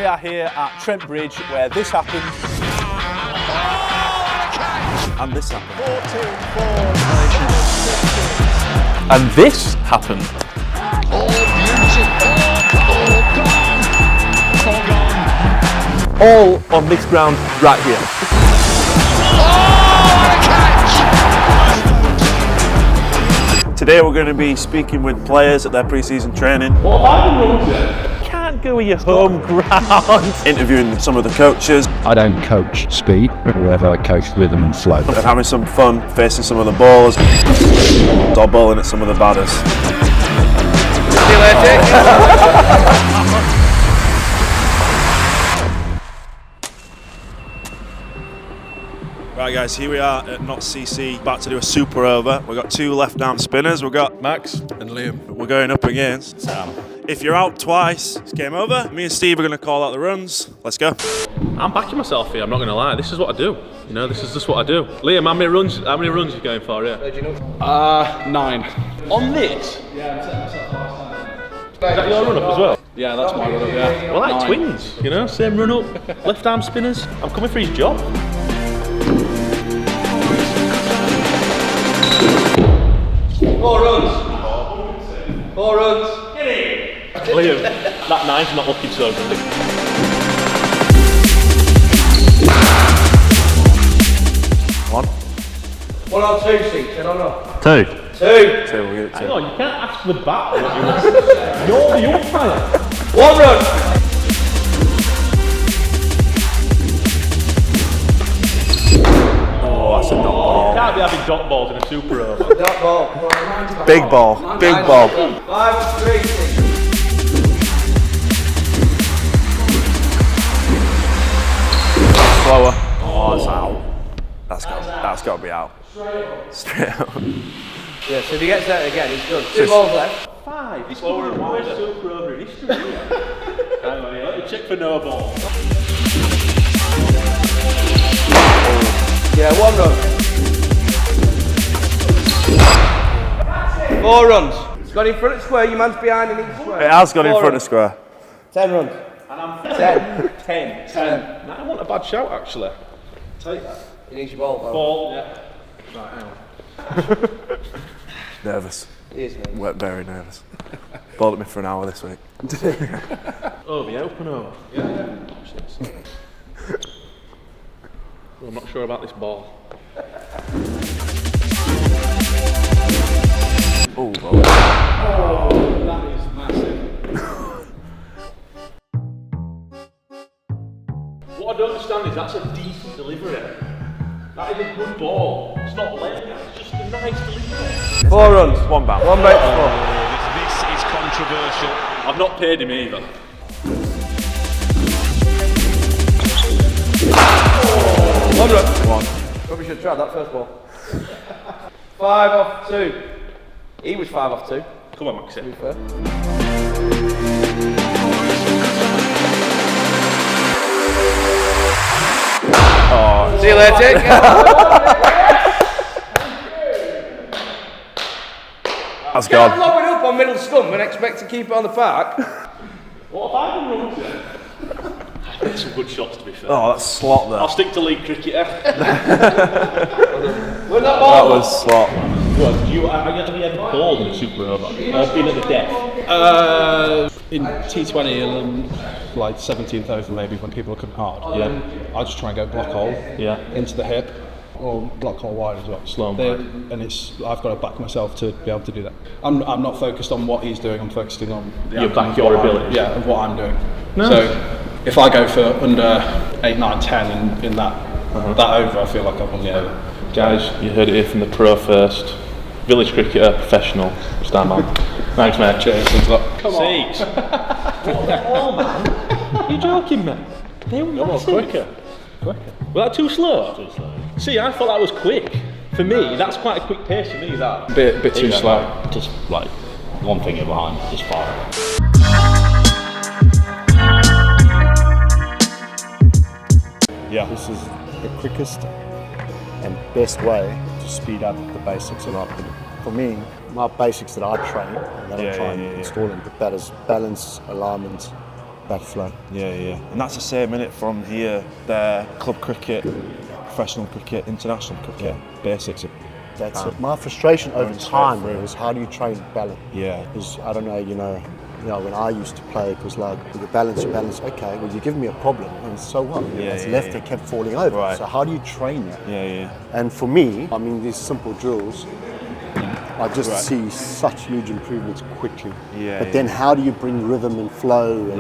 We are here at Trent Bridge where this happened. And this happened. 14-4. And this happened. Oh, beautiful. All on this ground right here. Today we're going to be speaking with players at their pre-season training. Can't go with your home ground. Interviewing some of the coaches. I don't coach speed, wherever I coach rhythm and flow. And having some fun facing some of the ballers. Or bowling at some of the batters. Right guys, here we are at NOTTS, about to do a super over. We've got two left arm spinners. We've got Max and Liam. We're going up against Sam. If you're out twice, it's game over. Me and Steve are going to call out the runs. Let's go. I'm backing myself here, I'm not going to lie. This is what I do. You know, this is just what I do. Liam, how many runs are you going for here? 9. On this? Yeah, I'm setting myself last time. Is that your run up as well? Yeah, that's my run up, yeah. We're like 9. twins, you know, same run up, left arm spinners. I'm coming for his job. 4 runs. 4 runs. Liam, that 9's not looking so good. One. 1 or 2, Steve? 10 or not? 2. 2. We'll get it Hang on, you can't ask the bat what you want. You're the umpire. 1 run. Oh, that's a dot ball. You can't be having dot balls in a super over. Dot ball. Big ball. Big ball. 5 3, 6. Slower. Oh, it's out. That's got to be out. Straight out. Yeah, so if he gets that again, he's done. 2 balls left. 5. This could be the worst super over in history. Hang on, yeah. Let me check for no ball. Yeah, 1 run. 4 runs. It's got in front of square, your man's behind in each square. It has got in 4 front of runs. square. 10 runs. And I'm 10. 10. Nah, I want a bad shout actually. Take that. He needs your ball, though. Ball, yeah. Right, hang on. Nervous. He is, mate. Very nervous. Bowled at me for an hour this week. Over, yeah, open over. Yeah. Well, I'm not sure about this ball. Oh, That is massive. What I don't understand is that's a decent delivery. That is a good ball. It's not late, it's just a nice delivery. 4 runs. 1 bounce. 1 break for 4. This is controversial. I've not paid him either. 1 run. 1. Probably should have tried that first ball. 5 off 2. He was 5 off 2. Come on, Maxi. To be fair. Oh, See you later. that's Can't gone. lob it up on middle stump and expect to keep it on the park. What have I done wrong today? I've made some good shots to be fair. Oh, that's slot there. I'll stick to league cricketer. Where's that That ball? was slot. What, have you ever bowled in a super over? I've been at the death. In T20, like 17th over maybe when people are coming hard. Yeah. I just try and go block hole into the hip or block hole wide as well. Slow and and I've got to back myself to be able to do that. I'm not focused on what he's doing. I'm focusing on Your ability. Yeah, of what I'm doing. Nice. So if I go for under 8, 9, 10 in that over, I feel like I've won the over. Guys, you heard it here from the pro first. Village cricketer, professional, stand man. Thanks, mate. Cheers. Thanks a lot. Come on. What the hell, man? You joking, man? They were massive. Quicker. Was that too slow? Too slow. See, I thought that was quick. For me, that's quite a quick pace for me, that. Bit too slow. Just like one finger behind, just far. Yeah, this is the quickest and best way to speed up the basics of rugby. For me, my basics that I train and that I try and install in the batters, balance, alignment, bat flow. Yeah. And that's the same, innit, from here, there, club cricket, professional cricket, international cricket, basics. That's it. My frustration over Going straight time through. is how do you train balance? Yeah. Is I don't know, you know, when I used to play, it was like, you balance. Okay, well, you give me a problem, and so what? It's left, they kept falling over. Right. So how do you train that? Yeah. And for me, I mean, these simple drills, I just see such huge improvements quickly. But then how do you bring rhythm and flow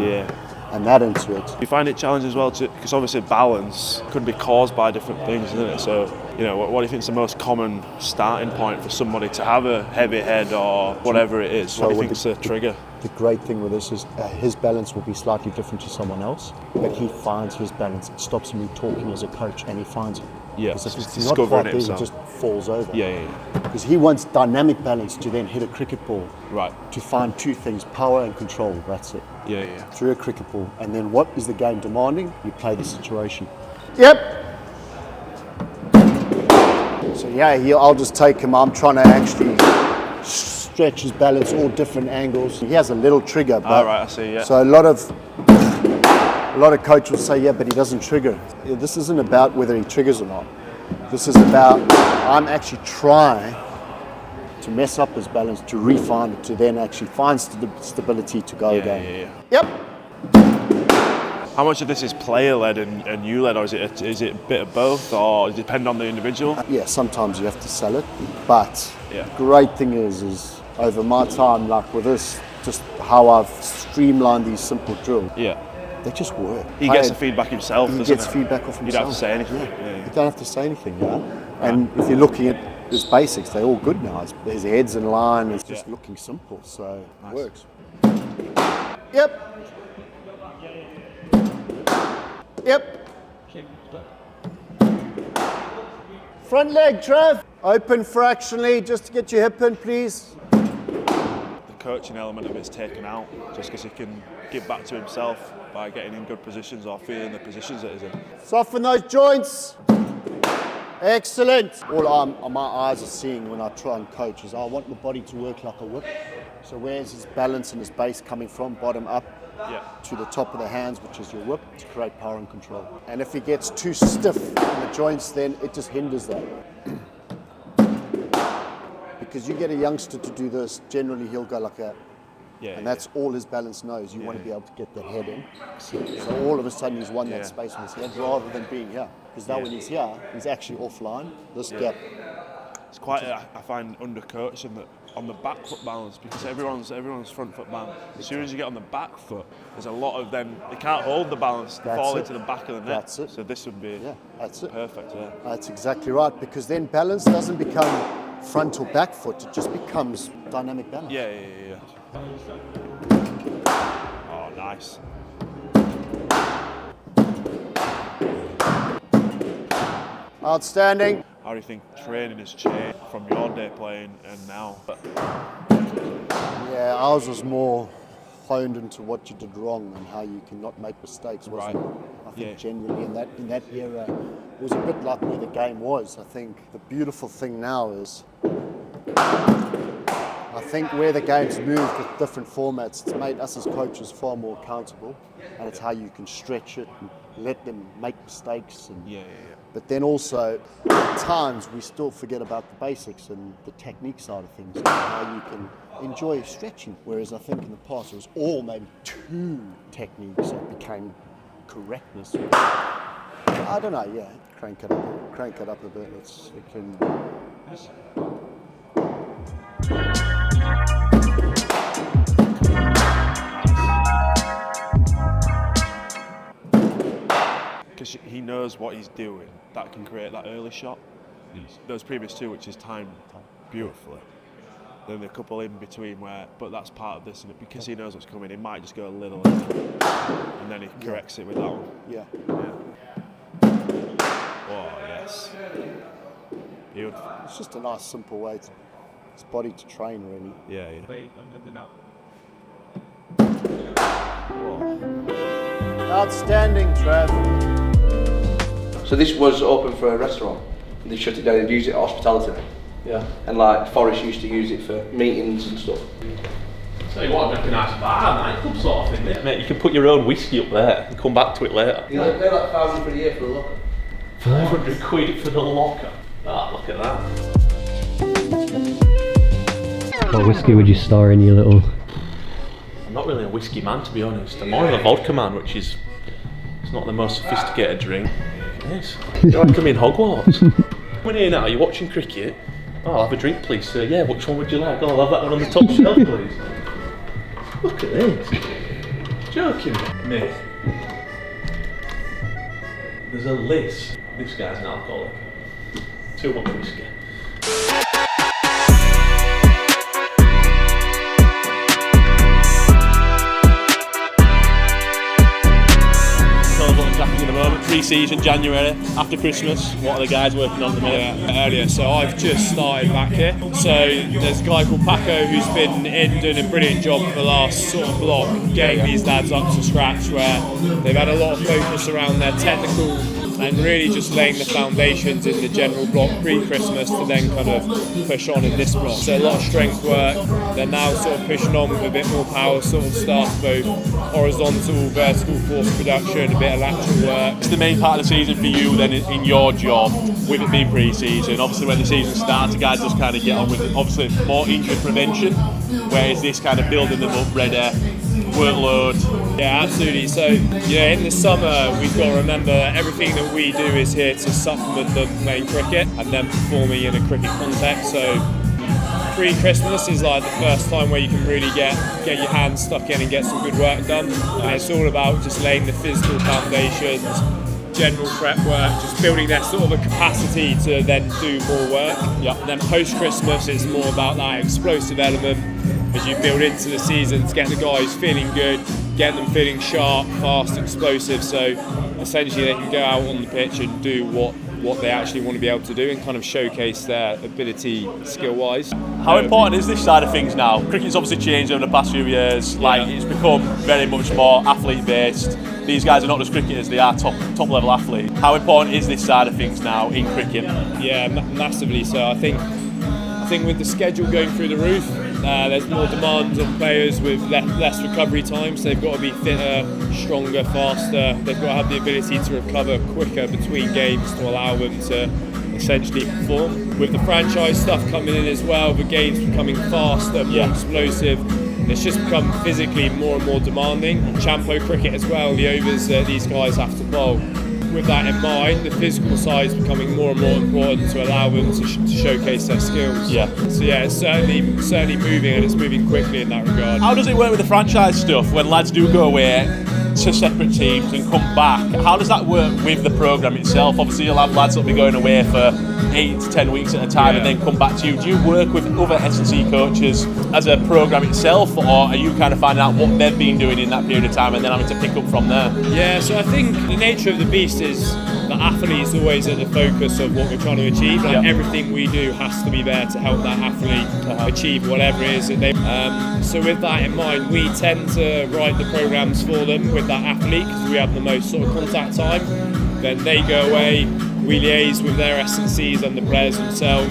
and that into it? You find it challenging as well, because obviously balance could be caused by different things, isn't it? So, what do you think is the most common starting point for somebody to have a heavy head or whatever it is? What do you think is the trigger? The great thing with this is his balance will be slightly different to someone else, but he finds his balance. It stops me talking as a coach, and he finds it. Yeah, because if it's it's not discovering quite it there, he himself. just falls over. Yeah. Because he wants dynamic balance to then hit a cricket ball. Right. To find two things, power and control. That's it. Yeah. Through a cricket ball, and then what is the game demanding? You play the situation. Yep. So I'll just take him. I'm trying to actually stretch his balance, all different angles. He has a little trigger, but right, I see. Yeah. so a lot of coaches will say, but he doesn't trigger. This isn't about whether he triggers or not. This is about I'm actually trying to mess up his balance, to refine it, to then actually find stability to go again. Yep. How much of this is player-led and you-led, or is it a bit of both, or does it depend on the individual? Yeah, sometimes you have to sell it, but great thing is over my time, like with this, just how I've streamlined these simple drills. Yeah. They just work. He gets the feedback himself, He doesn't gets he? feedback off himself. You don't have to say anything. You don't have to say anything, And if you're looking at his basics, they're all good now. His head's in line, it's just looking simple, so it works. Yep. Front leg, Trev. Open fractionally, just to get your hip in, please. The coaching element of it's taken out, just because he can give back to himself by getting in good positions or feeling the positions that he's in. Soften those joints. Excellent. All my eyes are seeing when I try and coach is I want my body to work like a whip. So where's his balance and his base coming from? Bottom up to the top of the hands, which is your whip, to create power and control. And if he gets too stiff in the joints, then it just hinders that. Because you get a youngster to do this, generally he'll go like that. And that's all his balance knows. You want to be able to get the head in. So all of a sudden he's won that space with his head rather than being here. Because now when he's here, he's actually offline. This gap. It's quite, I find, under-coaching that on the back foot balance, because everyone's front foot balance. As soon as you get on the back foot, there's a lot of them, they can't hold the balance, they fall into the back of the net. That's it. So this would be perfect. That's exactly right, because then balance doesn't become front or back foot, it just becomes dynamic balance. Yeah. Oh, nice. Outstanding. How do you think training has changed from your day playing and now? Yeah, ours was more honed into what you did wrong and how you cannot make mistakes, wasn't it? I think generally in that era, it was a bit like where the game was. I think the beautiful thing now is, I think where the game's moved with different formats, it's made us as coaches far more accountable, and it's how you can stretch it and let them make mistakes. And But then also, at times we still forget about the basics and the technique side of things, and how you can enjoy stretching. Whereas I think in the past it was all maybe two techniques that became correctness. I don't know. Crank it up a bit. It can. Because he knows what he's doing, that can create that early shot. Those previous two, which is timed beautifully. Then a couple in between but that's part of this, and because he knows what's coming, he might just go a little, and then he corrects it with that one. Yeah. Oh, yes. Beautiful. It's just a nice, simple way to his body to train, really. Yeah. Outstanding, Trav. So this was open for a restaurant. They shut it down. They'd use it at hospitality. Yeah. And like Forest used to use it for meetings and stuff. Tell you what, I'd make a nice bar, nightclub sort of thing. Mate, you can put your own whiskey up there and come back to it later. You know, they're like 1,000 for a year for the locker. 500 quid for the locker. Ah, look at that. What whiskey would you store in your little... I'm not really a whiskey man, to be honest. I'm more of a vodka man, which is... It's not the most sophisticated drink. Look at this. You're like I'm in Hogwarts. Come in here now, you're watching cricket. Oh, I'll have a drink, please, sir. Yeah, which one would you like? Oh, I'll have that one on the top shelf, please. Look at this. Joking, mate. There's a list. This guy's an alcoholic. Too much whiskey. In a moment, pre-season, January, after Christmas. What are the guys working on at the minute? Earlier, so I've just started back here. So there's a guy called Paco who's been in doing a brilliant job for the last sort of block, getting these lads up to scratch, where they've had a lot of focus around their technical and really just laying the foundations in the general block pre-Christmas to then kind of push on in this block. So a lot of strength work. They're now sort of pushing on with a bit more power sort of stuff, both horizontal, vertical force production, a bit of lateral work. It's the main part of the season for you then in your job, with it being pre-season. Obviously when the season starts, the guys just kind of get on with it. Obviously more injury prevention, whereas this kind of building them up ready, workload. Yeah, absolutely. So, in the summer, we've got to remember everything that we do is here to supplement them playing cricket and then performing in a cricket context. So, pre-Christmas is like the first time where you can really get your hands stuck in and get some good work done. And it's all about just laying the physical foundations, general prep work, just building their sort of a capacity to then do more work. Yep. And then post-Christmas, it's more about that explosive element as you build into the season to get the guys feeling good, get them feeling sharp, fast, explosive, so essentially they can go out on the pitch and do what they actually want to be able to do and kind of showcase their ability skill-wise. How important is this side of things now? Cricket's obviously changed over the past few years. It's become very much more athlete-based. These guys are not just cricketers, they are top level athletes. How important is this side of things now in cricket? Yeah, massively so. I think with the schedule going through the roof, there's more demands on players with less recovery time, so they've got to be fitter, stronger, faster. They've got to have the ability to recover quicker between games to allow them to essentially perform. With the franchise stuff coming in as well, the games becoming faster, more explosive. It's just become physically more and more demanding. Champo cricket as well, the overs that these guys have to bowl. With that in mind, the physical side is becoming more and more important to allow them to showcase their skills. Yeah. So yeah, it's certainly moving, and it's moving quickly in that regard. How does it work with the franchise stuff when lads do go away to separate teams and come back? How does that work with the programme itself? Obviously you'll have lads that'll be going away for 8 to 10 weeks at a time and then come back to you. Do you work with other S&C coaches as a programme itself, or are you kind of finding out what they've been doing in that period of time and then having to pick up from there? Yeah, so I think the nature of the beast is the athlete's always at the focus of what we're trying to achieve. Everything we do has to be there to help that athlete achieve whatever it is that they. So with that in mind, we tend to write the programmes for them with that athlete because we have the most sort of contact time. Then they go away, we liaise with their S&Cs and the players themselves,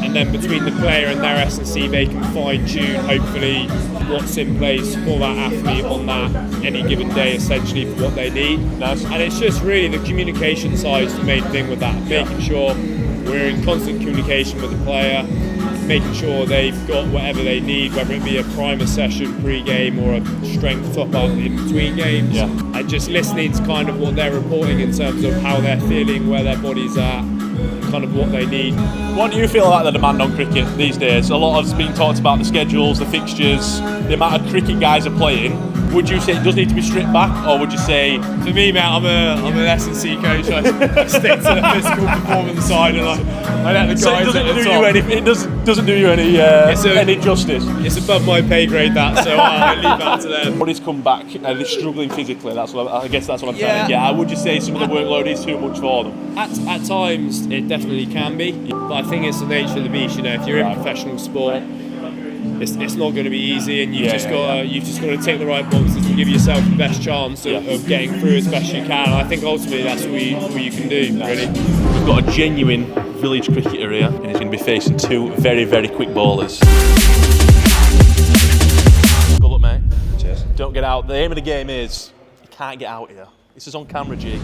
and then between the player and their S&C they can fine tune hopefully what's in place for that athlete on that any given day essentially for what they need. And it's just really the communication side is the main thing with that, making sure we're in constant communication with the player, making sure they've got whatever they need, whether it be a primer session pre-game or a strength top-up in between games, and just listening to kind of what they're reporting in terms of how they're feeling, where their body's at, kind of what they need. What do you feel like the demand on cricket these days? A lot of been talked about the schedules, the fixtures, the amount of cricket guys are playing. Would you say it does need to be stripped back, or would you say? For me, mate, I'm an S&C coach. I stick to the physical performance side, and I let the guys at the top. It doesn't do you any justice. It's above my pay grade, that, so I leave that to them. When he's come back and they're struggling physically, I guess that's what I'm trying to get at. Would you say some of the workload is too much for them? At times, it definitely can be, but I think it's the nature of the beast. If you're in professional sport, it's not going to be easy, and you've just got to tick the right boxes and give yourself the best chance of getting through as best you can. And I think ultimately that's all you can do, really. We've got a genuine village cricketer here, and he's going to be facing two very, very quick bowlers. Don't get out. The aim of the game is you can't get out here. This is on camera, G.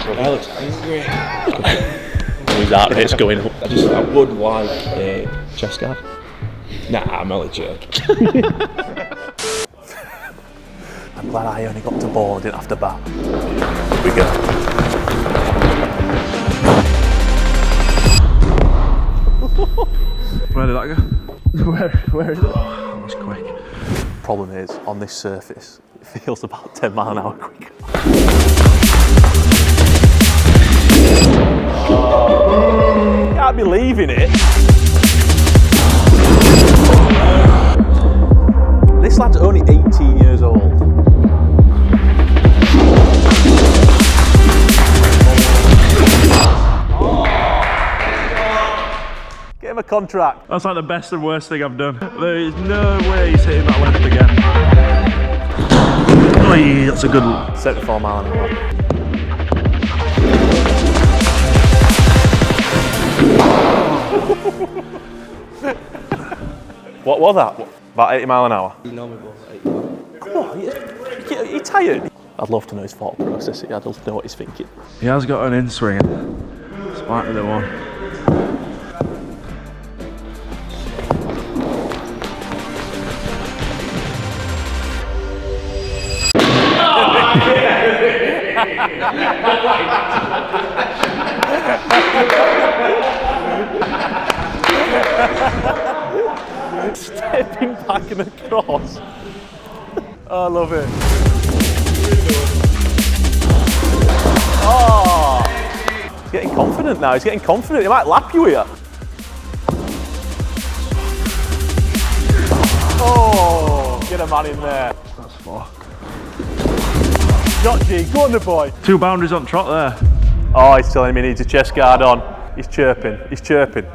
That looks angry. Who's that? It's going up. I would like a chest guard. Nah, I'm only joking. I'm glad I only got to ball and didn't have to bat. Here we go. Where did that go? Where is it? That was quick. Problem is, on this surface, it feels about 10 mile an hour quicker. Can't be leaving it. This lad's only 18 years old. Get him a contract. That's like the best and worst thing I've done. There is no way he's hitting that length again. Oh, that's a good one. 74 mile an hour. What was that? About 80 mile an hour? You know me, boy. 80 mile. Come on, you tired? I'd love to know his thought process. I'd love to know what he's thinking. He has got an in-swing. Spike with it one. Stepping back and across. Oh, I love it. Oh, he's getting confident now. He's getting confident. He might lap you here. Oh, get a man in there. That's 4. Shot G, go on the boy. 2 boundaries on trot there. Oh, he's telling me he needs a chest guard on. He's chirping. He's chirping.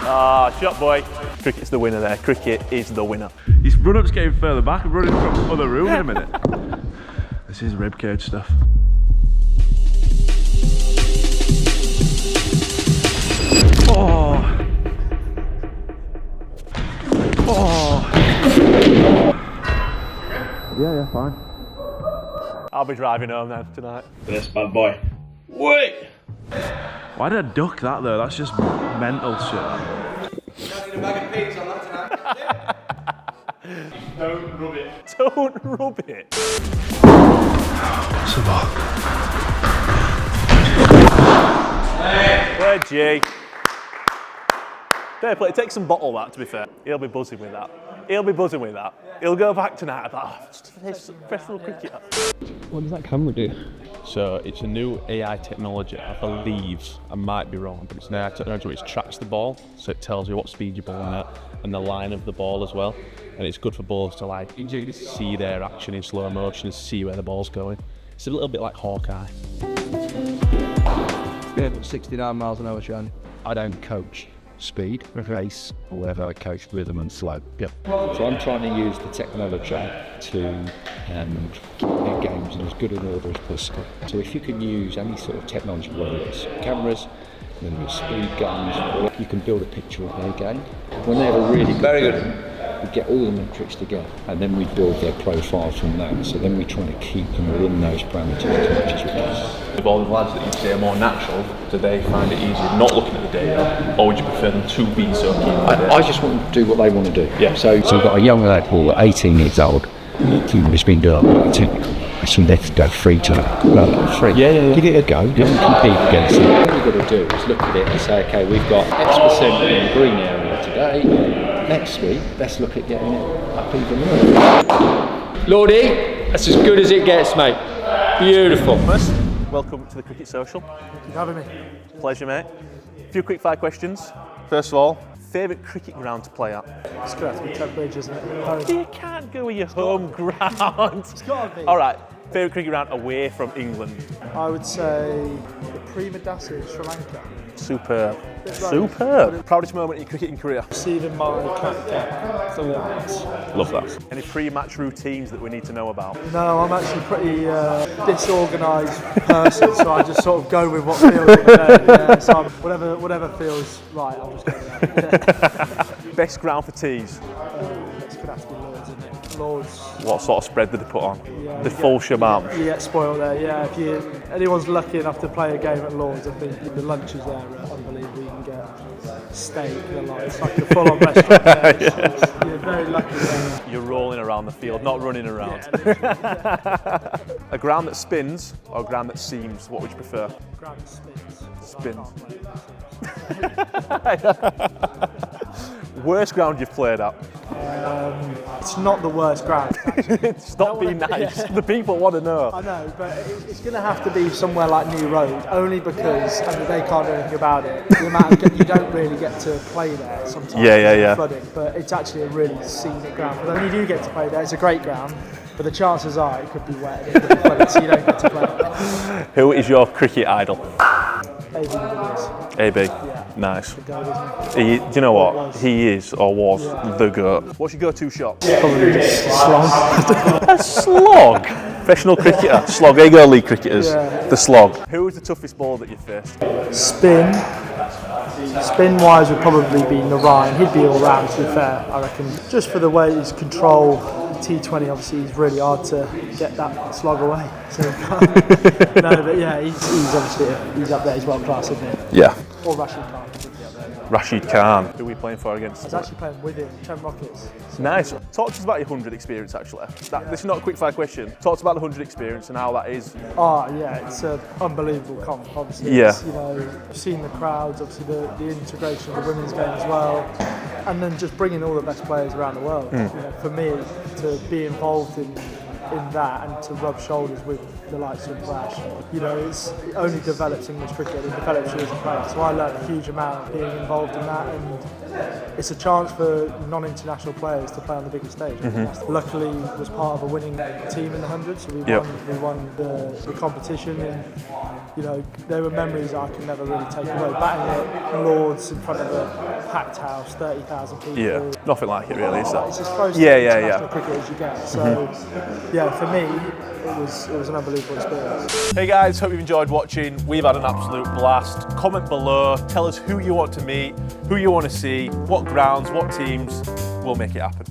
Ah, shot boy. Cricket's the winner there. Cricket is the winner. His run-up's getting further back. I'm running from other room in a minute. This is ribcage stuff. Oh. Oh. Yeah, fine. I'll be driving home then tonight. This bad boy. Wait! Why did I duck that though? That's just mental shit. Need a bag of peas on that tonight. Don't rub it. Don't rub it. What's the ball? Where G? Fair play. Take some bottle that, to be fair. He'll be buzzing with that. He'll be buzzing with that. He'll go back tonight about professional cricketer. What does that camera do? So it's a new AI technology, I believe. I might be wrong, but it's an AI technology which tracks the ball, so it tells you what speed you're bowling at and the line of the ball as well. And it's good for bowlers to like see their action in slow motion and see where the ball's going. It's a little bit like Hawkeye. Yeah, 69 miles an hour, Sean. I don't coach speed, pace, or whatever. I coach rhythm and flow. Yep. So I'm trying to use the technology to keep their games in as good an order as possible. So if you can use any sort of technology, whether it's cameras, whether it's speed guns, you can build a picture of their game. When they're a really Very good. we get all the metrics together and then we build their profile from that. So then we try to keep them within those parameters as much as we can. With all the lads that you say are more natural, do they find it easier not looking at the data, or would you prefer them to be so keen on the data? I just want them to do what they want to do. Yeah. So we've got a young lad, Paul, 18 years old, who's been doing a technical. I said, let's go free to free. Yeah. Give it a go. Don't compete against it. What we've got to do is look at it and say, okay, we've got X% in the green area today. Next week, let's look at getting it up even more. Lordy, that's as good as it gets, mate. Beautiful. First, welcome to the Cricket Social. Thank you for having me. Pleasure, mate. A few quick fire questions. First of all, favourite cricket ground to play at? It's got to be Trent Bridge, isn't it? You can't go with your home ground. It's got to be. All right, favourite cricket ground away from England? I would say the Prima Dasi in Sri Lanka. Superb. Superb. Proudest moment in your cricketing career? Receiving my county cap for once. Love that. Any pre-match routines that we need to know about? No, I'm actually pretty disorganised person, so I just sort of go with what feels right there. Yeah, so whatever feels right, I'll just go with that. Best ground for tees? It's going to have to be Lords, isn't it? Lords. What sort of spread did they put on? Yeah, The full shebang? You get spoiled there, yeah. If anyone's lucky enough to play a game at Lords, I think the lunches there are unbelievable. You can get steak and a lot. It's like a full-on restaurant there. You're very lucky there. You're rolling around the field, not running around. Yeah, A ground that spins or a ground that seams, what would you prefer? ground spins. Spins. Worst ground you've played at? It's not the worst ground. Stop being nice. The people want to know. I know, but it's going to have to be somewhere like New Road, only because they can't do anything about it. The amount of, you don't really get to play there sometimes. Yeah. Flooding, but it's actually a really scenic ground. But when you do get to play there, it's a great ground. But the chances are it could be wet, it could be flooded, so you don't get to play it. Who is your cricket idol? AB Williams. AB. Yeah. Nice. The goat, isn't Do you know what? He is or was the GOAT. What's your go-to shot? Probably just a slog. A slog? Professional cricketer. Slog. There you go, league cricketers. Yeah. The slog. Who was the toughest bowler that you faced? Spin-wise would probably be Narayan. He'd be all round, to be fair, I reckon. Just for the way his control, T20 obviously is really hard to get that slog away. So no, but yeah, he's obviously he's up there. He's world class, isn't he? Yeah. Or Rashid Khan. He'd be up there. Rashid Khan. Who are we playing for against? I was actually playing with him, Trent Rockets. So Nice. Talk to us about your 100 experience, actually. This is not a quick fire question. Talk to us about the 100 experience and how that is. Oh yeah, it's an unbelievable comp. Obviously, Yeah. It's, you've seen the crowds, obviously the integration of the women's game as well, and then just bringing all the best players around the world. For me, to be involved in that and to rub shoulders with the likes of Rash, it only develops English cricket, it develops you as a player. So I learned a huge amount being involved in that, and it's a chance for non-international players to play on the biggest stage. Luckily, was part of a winning team in the 100, so we won the competition, and there were memories I can never really take away. Batting at Lords in front of a packed house, 30,000 people. Yeah, nothing like it really, is that? It's as close to international cricket as you get. So, for me, it was an unbelievable experience. Hey guys, hope you've enjoyed watching. We've had an absolute blast. Comment below, tell us who you want to meet, who you want to see, what grounds, what teams. We'll make it happen.